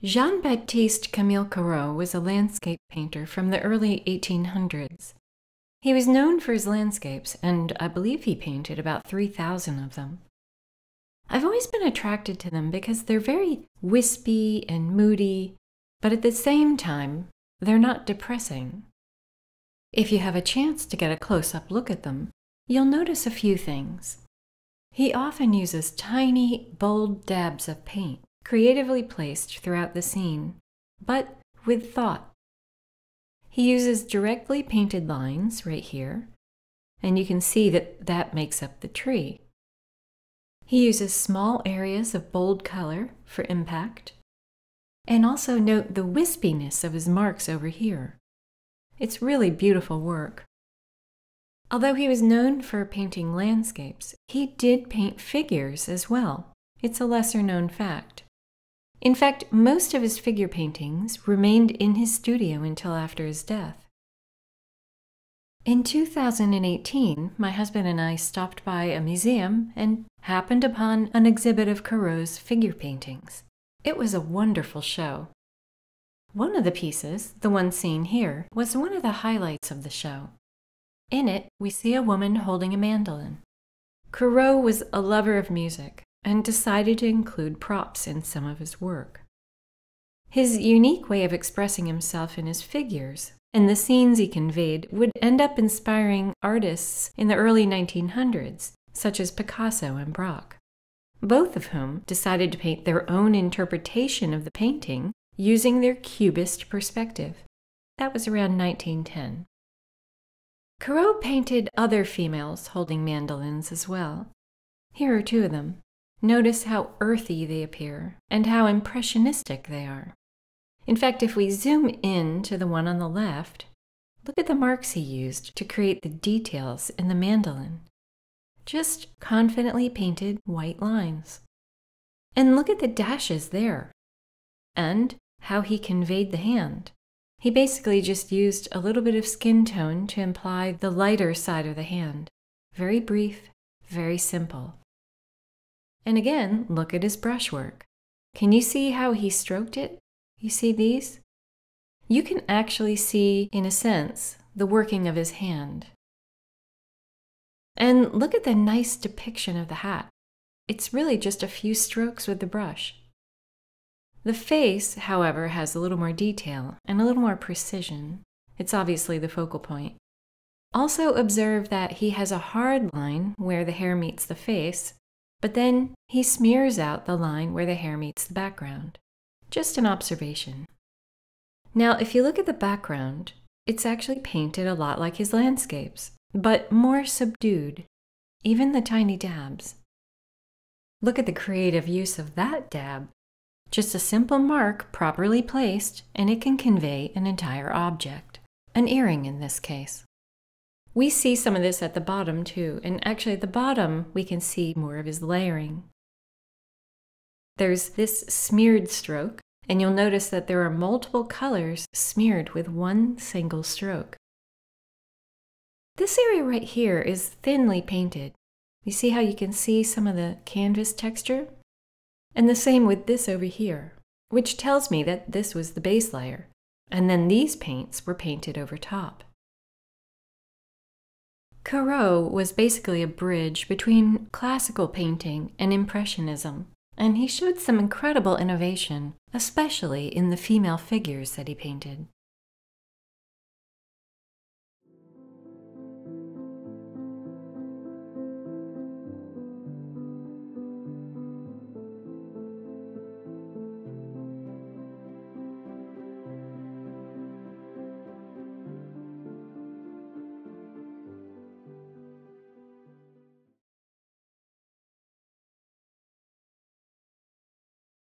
Jean-Baptiste Camille Corot was a landscape painter from the early 1800s. He was known for his landscapes, and I believe he painted about 3,000 of them. I've always been attracted to them because they're very wispy and moody, but at the same time, they're not depressing. If you have a chance to get a close-up look at them, you'll notice a few things. He often uses tiny, bold dabs of paint, creatively placed throughout the scene, but with thought. He uses directly painted lines right here, and you can see that that makes up the tree. He uses small areas of bold color for impact, and also note the wispiness of his marks over here. It's really beautiful work. Although he was known for painting landscapes, he did paint figures as well. It's a lesser-known fact. In fact, most of his figure paintings remained in his studio until after his death. In 2018, my husband and I stopped by a museum and happened upon an exhibit of Corot's figure paintings. It was a wonderful show. One of the pieces, the one seen here, was one of the highlights of the show. In it, we see a woman holding a mandolin. Corot was a lover of music and decided to include props in some of his work. His unique way of expressing himself in his figures and the scenes he conveyed would end up inspiring artists in the early 1900s, such as Picasso and Braque, both of whom decided to paint their own interpretation of the painting using their cubist perspective. That was around 1910. Corot painted other females holding mandolins as well. Here are two of them. Notice how earthy they appear and how impressionistic they are. In fact, if we zoom in to the one on the left, look at the marks he used to create the details in the mandolin. Just confidently painted white lines. And look at the dashes there. And how he conveyed the hand. He basically just used a little bit of skin tone to imply the lighter side of the hand. Very brief, very simple. And again, look at his brushwork. Can you see how he stroked it? You see these? You can actually see, in a sense, the working of his hand. And look at the nice depiction of the hat. It's really just a few strokes with the brush. The face, however, has a little more detail and a little more precision. It's obviously the focal point. Also observe that he has a hard line where the hair meets the face, but then he smears out the line where the hair meets the background. Just an observation. Now, if you look at the background, it's actually painted a lot like his landscapes, but more subdued, even the tiny dabs. Look at the creative use of that dab. Just a simple mark properly placed, and it can convey an entire object. An earring in this case. We see some of this at the bottom too, and actually at the bottom we can see more of his layering. There's this smeared stroke, and you'll notice that there are multiple colors smeared with one single stroke. This area right here is thinly painted. You see how you can see some of the canvas texture? And the same with this over here, which tells me that this was the base layer, and then these paints were painted over top. Corot was basically a bridge between classical painting and Impressionism, and he showed some incredible innovation, especially in the female figures that he painted.